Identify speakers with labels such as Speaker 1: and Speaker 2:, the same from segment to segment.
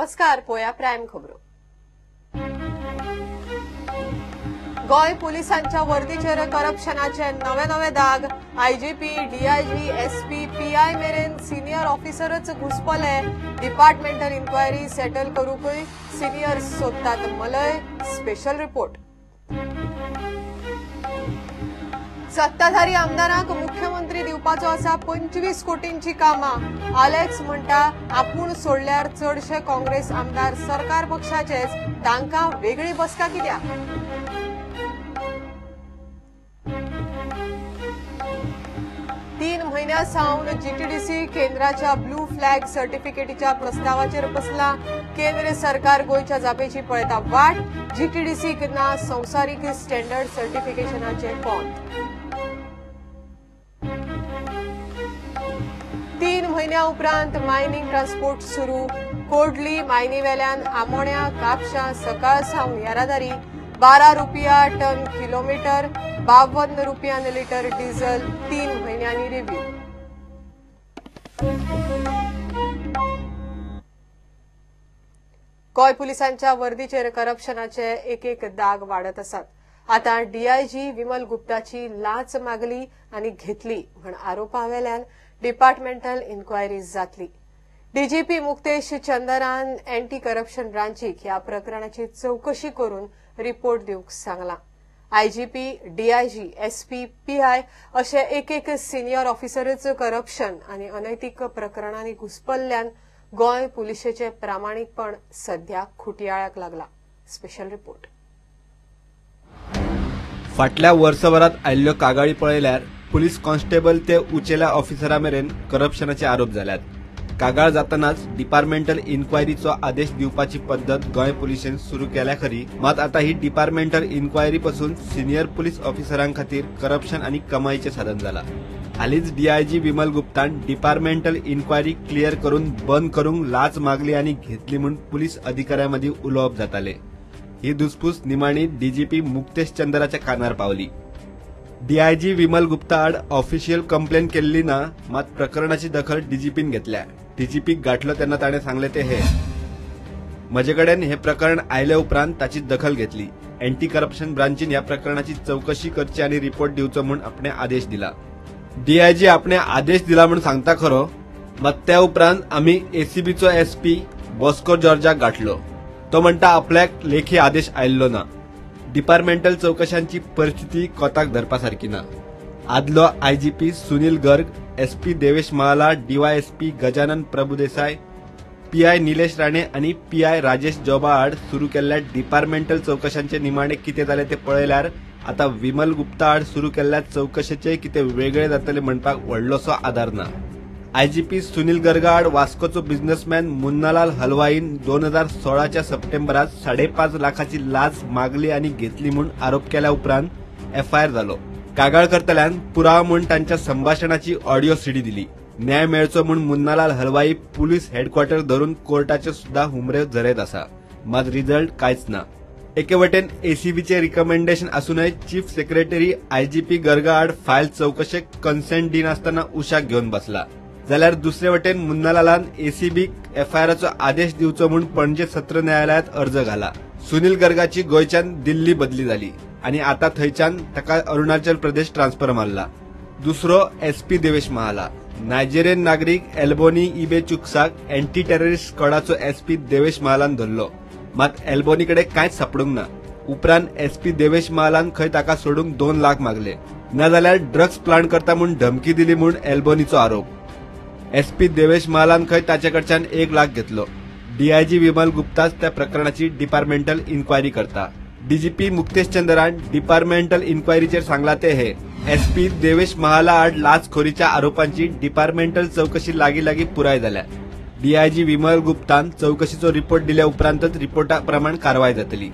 Speaker 1: नमस्कार, पोया प्रायम खबरो. गोय पुलिसांच्या वर्दीचेर करप्शनाचे नवे दाग. आयजीपी, डीआयजी, एसपी, पीआय मेरेन सिनियर ऑफिसरच घुसपले. डिपार्टमेंटल इन्क्वायरी सेटल करूकय सिनियर सोदतात मलय. Special report. सत्ताधारी आमदारांक मुख्यमंत्री दिवपाचो आसा 25 कोटींची कामां. अलेक्स म्हणटा आपूण सोडल्यार चडशे काँग्रेस आमदार सरकार पक्षाचेच, तांकां वेगळी बसका कित्याक? तीन म्हयन्या सावन जीटीडीसी केंद्राच्या ब्लू फ्लॅग सर्टिफिकेटीच्या प्रस्तावाचेर बसला. केंद्र सरकार गोंयच्या जापेची पळयता वाट. जीटीडीसीक ना संवसारीक स्टँडर्ड सर्टिफिकेशनाचे पोंत. 3 म्हयन्या उपरांत मायनिंग ट्रान्सपोर्ट सुरू. कोडली मायनीवेल्यान आमोण्या कापशां सकाळ सावन येरादारी. 12 रुपया टन किलोमीटर, 52 रुपयान लिटर डिझेल. 3 म्हयन्यांनी रिव्ह्यू. गोंय पुलिसांच्या वर्दीचेर करप्शनाचे एक दाग वाडत आसात. आता डीआयजी विमल गुप्ताची लाच मागली आनी घेतली म्हण आरोपावेल्यान डिपार्टमेंटल इन्क्वायरी जातली. डीजीपी मुक्तेश चंदरान अँटी करप्शन ब्रांचीक ह्या प्रकरणाची चौकशी करून रिपोर्ट दिवंक सांगला. आयजीपी, डीआयजी, एसपी, पीआय अशे एक सिनियर ऑफिसरच करप्शन आनी अनैतीक प्रकरणांनी घुसपल्ल्यान गोंय पुलिशेचे प्रामाणीकपण सध्या खुटयाळ्याक लागला. Special report.
Speaker 2: फाटल्या वर्सभरात आयिल्ल्यो कागाळी पळयल्यार पुलीस कॉन्स्टेबल ते उचेल्या ऑफिसरा मेरेन करप्शनाचे आरोप जाल्यात. कागाळ जातनाच डिपार्टमेंटल इन्क्वायरीचो आदेश दिवपाची पद्दत गोंय पुलिशेन सुरू केल्या खरी, मात आता ही डिपार्टमेंटल इन्क्वायरी पासून सिनियर पुलीस ऑफिसरां खातीर करप्शन आनी कमाईचे साधन जाला. हालींच डीआयजी विमल गुप्तान डिपार्टमेंटल इन्क्वायरी क्लियर करून बंद करूंक लाच मागली आनी घेतली म्हूण पुलीस अधिकाऱ्यांमदीं उलोवप जाताले. ही धुसफूस निमाणी डीजीपी मुक्तेश चंद्राच्या कानार पावली. डीआयजी विमल गुप्ता आड ऑफिशियल कंप्लेन केल्ली ना, मात प्रकरणाची दखल डीजीपीन घेतल्या. डीजीपीक गाठलो तेन्ना ताणें सांगले ते हे: म्हजे कडेन हे प्रकरण आयले उपरांत ताची दखल घेतली. अँटी करप्शन ब्रांचीन ह्या प्रकरणाची चौकशी करची आनी रिपोर्ट दिवचो म्हूण आपणे आदेश दिला. डीआयजी आपणे आदेश दिला म्हूण सांगता खरो, मात त्या उपरांत आमी एसीबीचो एसपी बॉस्को जॉर्जाक गाठलो. तो म्हणटा आपल्याक लेखी आदेश आयिल्लो ना. डिपार्टमेंटल चौकशांची परिस्थिती कोताक धरपासारखी ना. आदलो IGP Sunil Garg, SP Devesh Mahala, DySP Gajanan Prabhudesai, PI Nilesh Rane आणि पीआय राजेश जोबा आड सुरू केल्ल्या डिपार्टमेंटल चौकशांचे निमाणे कितें जाले ते पळयल्यार आता विमल गुप्ता आड सुरू केल्ल्या चौकशेचे कितें वेगळे जातले म्हणपाक व्हडलोसो आधार ना. आयजीपी सुनील गर्ग आड वास्कोचो बिझनेसमॅन मुन्नालाल हलवाईन 2016च्या सप्टेंबरात 5.5 लाखाची लाच मागली आनी घेतली म्हूण आरोप केल्या उपरांत एफआयआर जालो. कागाळ करतल्यान पुरावा म्हूण तांच्या संभाशणाची ऑडिओ सीडी दिली. न्याय मेळचो म्हूण मुन्नालाल हलवाई पुलीस हेडक्वार्टर धरून कोर्टाचे सुद्धा हुमरे झरयत आसा, मात रिझल्ट कांयच ना. एके वटेन एसीबीचे रिकमेंडेशन असूनय चीफ सेक्रेटरी आयजीपी गर्ग आड फायल चौकशेक कन्सेंट दिनासतना उशाक घेवन बसला. जाल्यार दुसरे वटेन मुन्नालालान एसीबीक एफआयआरचो आदेश दिवचो म्हूण पणजे सत्र न्यायालयात अर्ज घाला. सुनील गर्गाची गोंयच्यान दिल्ली बदली जाली आनी आता थंयच्यान ताका अरुणाचल प्रदेश ट्रान्सफर मारला. दुसरो एसपी देवेश महाला. नायजेरियन नागरीक एल्बोनी इबे चुक्साक अँटी टेररिस्ट स्क्वॉडाचो एसपी देवेश महालान धरलो, मात एल्बोनीकडे कांयच सापडूंक ना. उपरांत एसपी देवेश महालान खंय ताका सोडूंक 2 लाख मागले, नाजाल्यार ड्रग्स प्लांट करता म्हूण धमकी दिली म्हूण एल्बोनीचो आरोप. एसपी देवेश महालान खंय ताचेकडच्यान 1 लाख घेतलो. डीआयजी विमल गुप्ताच त्या प्रकरणाची डिपार्टमेंटल इन्क्वायरी करता. डीजीपी मुक्तेश चंद्रान डिपार्टमेंटल इन्क्वायरीचेर सांगला ते हे: एसपी देवेश महाला आड लाचखोरीच्या आरोपांची डिपार्टमेंटल चौकशी लागी पुराय जाल्या. डीआयजी विमल गुप्तान चौकशीचो रिपोर्ट दिल्या उपरांतच रिपोर्टा प्रमाण कारवाय जातली.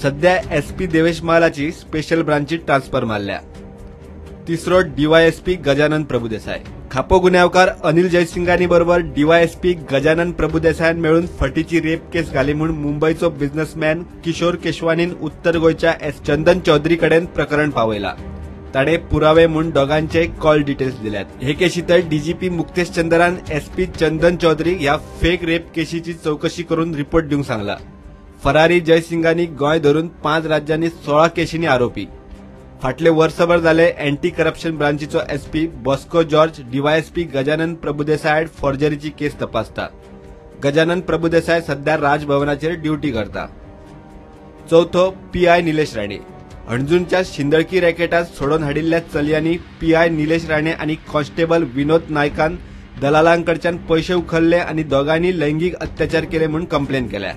Speaker 2: सध्या एसपी देवेश महालाची स्पेशल ब्रांचीत ट्रान्सफर मारल्या. तिसरो डीवायएसपी गजानन प्रभुदेसाय. खापो गुन्यांवकार अनिल जयसिंगानी बरोबर डीवायएसपी गजानन प्रभुदेसायान मेळून फटीची रेप केस घाली म्हूण मुंबयचो बिझनेसमॅन किशोर केशवानीन उत्तर गोंयच्या चंदन चौधरी कडेन प्रकरण पावयला. ताणे पुरावे म्हूण दोगांचे कॉल डिटेल्स दिल्यात। हे केशीत डीजीपी मुक्तेश चंद्रान एसपी चंदन चौधरी ह्या फेक रेप केशीची चौकशी करून रिपोर्ट दिवंक सांगला। फरारी जयसिंगांनी गोंय धरून 5 राज्यांनी 16 केशींनी आरोपी। फाटले वर्सभर जाले अँटी करप्शन ब्रांचीचो एसपी बॉस्को जॉर्ज डीवायएसपी गजानन प्रभुदेसाय फॉर्जरीची केस तपासता। गजानन प्रभुदेसाय सध्या राजभवनाचेर ड्युटी करता। चौथो पीआय निलेश राणे। हणजूंच्या शिंदळकी रॅकेटात सोडून हाडिल्ल्या चलयांनी पीआय निलेश राणे आणि कॉन्स्टेबल विनोद नायकान दलालांकडच्यान पैसे उखलले आणि दोगांनी लैंगिक अत्याचार केले म्हणून कंप्लेन केल्या।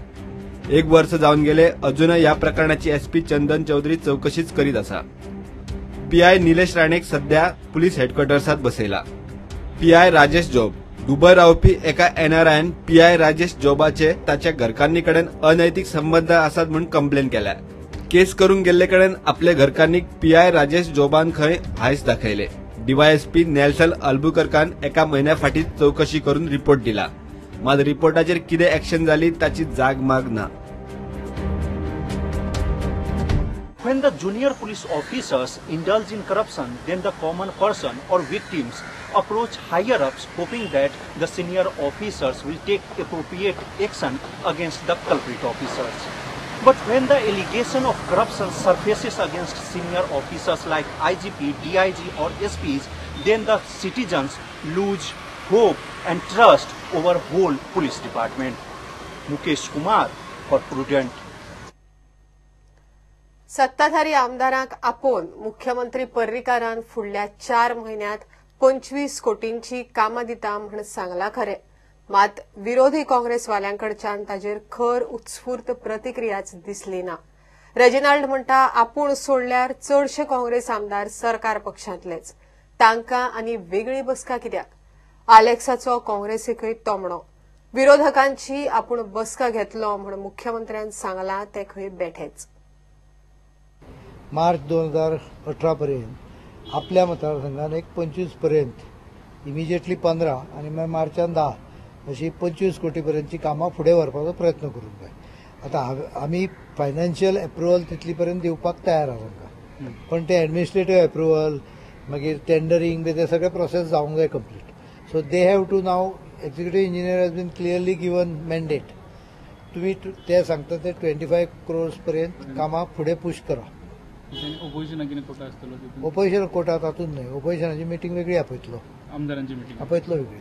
Speaker 2: 1 वर्ष जावन गेले, अजूनही या प्रकरणाची एसपी चंदन चौधरी चौकशीच करीत आसा। पीआय निलेश राणेक सध्या पुलीस हेडक्वार्टर्सात बसयला। PI Rajesh job. दुबय रावपी एका एनआरआयन पीआय राजेश जॉबाचे ताच्या घरकान्नीकडेन अनैतिक संबंध आसात म्हणून कंप्लेन केल्या। केस करून गेल्ले कडेन आपले घरकान्नीक पीआय राजेश जॉबान खंय हायस दाखयले। डीवायएसपी नेल्सन अल्बुकर्कान एका म्हयन्या फाटीं चौकशी करून रिपोर्ट दिला, मात रिपोर्टाचेर कितें एक्शन जाली ताची जाग माग ना।
Speaker 3: When the junior police officers indulge in corruption, then the common person or victims approach higher ups hoping that the senior officers will take appropriate action against the culprit officers. But when the allegation of corruption surfaces against senior officers like IGP, DIG or SPs, then the citizens lose hope and trust over whole police department. Mukesh Kumar for Prudent.
Speaker 1: सत्ताधारी आमदारांक आपोवन मुख्यमंत्री पर्रीकारान फुडल्या 4 म्हयन्यांत 25 कोटींची कामां दिता म्हूण सांगला खरें, मात विरोधी काँग्रेसवाल्यांकडच्यान ताजेर खर उत्स्फूर्त प्रतिक्रियाच दिसली ना। रेजिनाल्ड म्हणटा आपूण सोडल्यार चडशे काँग्रेस आमदार सरकार पक्षांतलेच, तांकां आनी वेगळी बसका कित्याक? आलेक्साचो काँग्रेसीकय तोमणो। विरोधकांची आपूण बसका घेतलो म्हूण मुख्यमंत्र्यान सांगलां ते खंय बेठेच।
Speaker 4: मार्च 2018 पर्यंत आपल्या मतदारसंघात एक 25 पर्यंत इमिजिएटली 15 आणि मार्चान 10 अशी 25 कोटी पर्यंतची कामां फुडें व्हरपाचो प्रयत्न करूंक जाय। आता आमी फायनान्शियल एप्रुवल तितली पर्यंत दिवपाक तयार आहा तांकां, पण ते एडमिनिस्ट्रेटिव्ह एप्रुवल मागीर टेंडरिंग ते सगळे प्रोसेस जावंक जाय complete. So they have to now executive engineer has been clearly given mandate, तुम्ही ते सांगता ते 25 crores पर्यंत कामां फुडें पुश करा। ओपोजिशन कोटा तातूंत न्हय, ओपोजिशनाची मिटींग वेगळी आपयतलो, आमदारांची मिटींग आपयतलो वेगळी।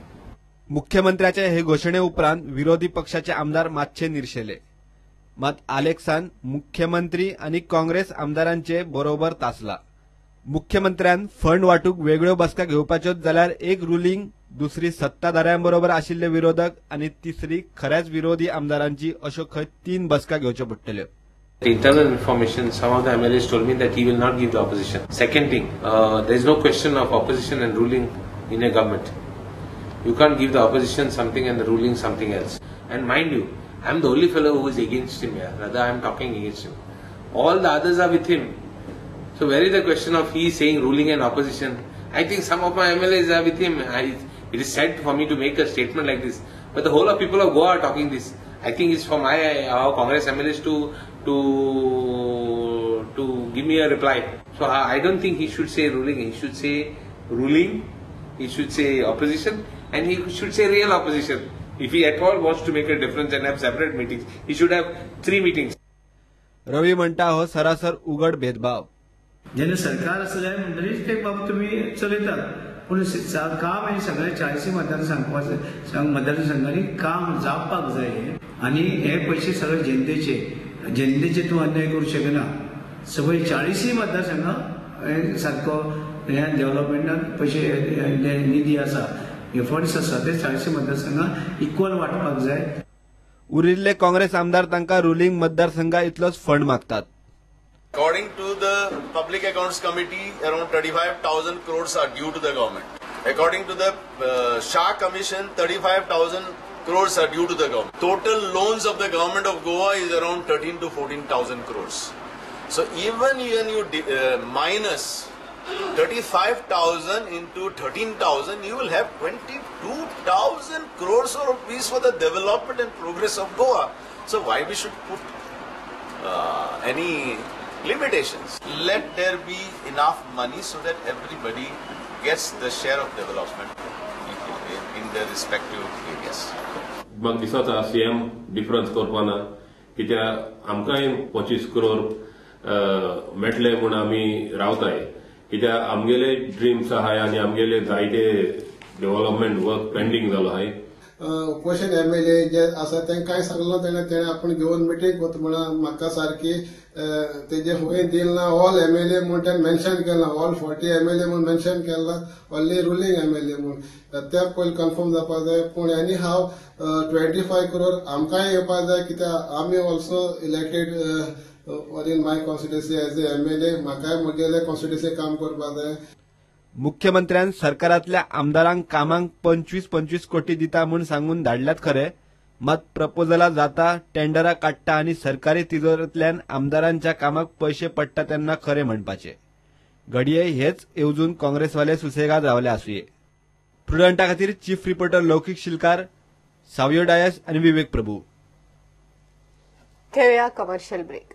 Speaker 2: मुख्यमंत्र्याच्या हे घोषणे उपरांत विरोधी पक्षाचे आमदार मातशे निरशेले, मात आलेक्सान मुख्यमंत्री आणि काँग्रेस आमदारांचे बरोबर तासला। मुख्यमंत्र्यान फंड वाटूक वेगळ्यो बसका घेवपाच्यो जाल्यार एक रुलींग, दुसरी सत्ताधाऱ्यांबरोबर आशिल्ले विरोधक आणि तिसरी खऱ्याच विरोधी आमदारांची अश्यो खंय 3 बसका घेवच्यो पडटल्यो।
Speaker 5: Internal information, some of the MLAs told me that he will not give the opposition. Second thing, there is no question of opposition and ruling in a government. You can't give the opposition something and the ruling something else. And mind you, I am the only fellow who is against him here. Rather, I am talking against him. All the others are with him. So where is the question of he saying ruling and opposition? I think some of my MLAs are with him. It is sad for me to make a statement like this, but the whole of people of Goa are talking this. I think it's for our Congress MLAs to give me a reply. So I don't think he should say ruling. He should say ruling. He should say opposition, and he should say real opposition. If he at all wants to make a difference and have separate meetings, he should have 3 meetings.
Speaker 2: रवी म्हणटा हो सरासर उघड भेदभाव।
Speaker 6: जेन्ना सरकार आसा जाय म्हणटरीच ते बाब तुमी चलयतात, पूण काम आनी सगळे 40 मतदारसंघांनी काम जावपाक जाय आनी हे पयशे सगळे जनतेचे तूं अन्याय करूं शकना। सगळे 40 मतदारसंघां सारको ह्या डेव्हलपमेंटान पयशे निधी आसा, हे फंड्स आसा ते 40 मतदारसंघां इक्वल वाटपाक जाय।
Speaker 2: उरिल्ले काँग्रेस आमदार तांकां रुलिंग मतदारसंघा इतलोच फंड मागतात।
Speaker 7: According to the Public Accounts Committee, around 35,000 crores are due to the government. According to the Shah Commission, 35,000 crores are due to the government. Total loans of the government of Goa is around 13 to 14,000 crores. So even when you minus 35,000 into 13,000, you will have 22,000 crores of rupees for the development and progress of Goa. So why we should put any limitations. Let there be enough money so that everybody gets the share of development in their respective areas.
Speaker 8: म्हाका दिसता CM difference करपाना कित्याक आमकांय 25 करोड मेळटले म्हूण आमी रावताय कित्याक आमगेले dreams आहाय आनी आमगेले जायते डेव्हलपमेंट वर्क पेंडिंग जालो आहाय.
Speaker 9: क्वेश्चन एमएलए जे आसा तांकांय सांगलो तेणे आपण घेवन मिटींग करता म्हणून म्हाका सारकी तेजे खंय दिल ना. ऑल एमएलए म्हणून ताणें मेन्शन केला, ऑल 40 एमएलए म्हणून मेन्शन केला, ओन्ली रुलींग एमएलए म्हणून त्या पयलीं कन्फर्म जावपाक जाय. पूण एनी हाव 25 करोड आमकांय येवपाक जाय कित्याक आमी also elected in my constituency as a MLA. म्हाकाय म्हगेले कॉन्स्टिट्युएन्सी काम करपाक जाय.
Speaker 2: मुख्यमंत्र्यान सरकारातल्या आमदारांक कामांक 25 कोटी दिता म्हूण सांगून धाडल्यात खरे, मात प्रपोजला जाता, टेंडरां काडटा आनी सरकारी तिजोरेंतल्यान आमदारांच्या कामाक पयशे पडटा तेन्ना खरे म्हणपाचे. घडये हेच येवजून काँग्रेसवाले सुसेगाद रावले आसुये. प्रुडंटा खातीर चीफ रिपोर्टर लौकिक शिलकार, सावयो डायस आनी विवेक प्रभू.
Speaker 1: घेऊया कमर्शियल ब्रेक.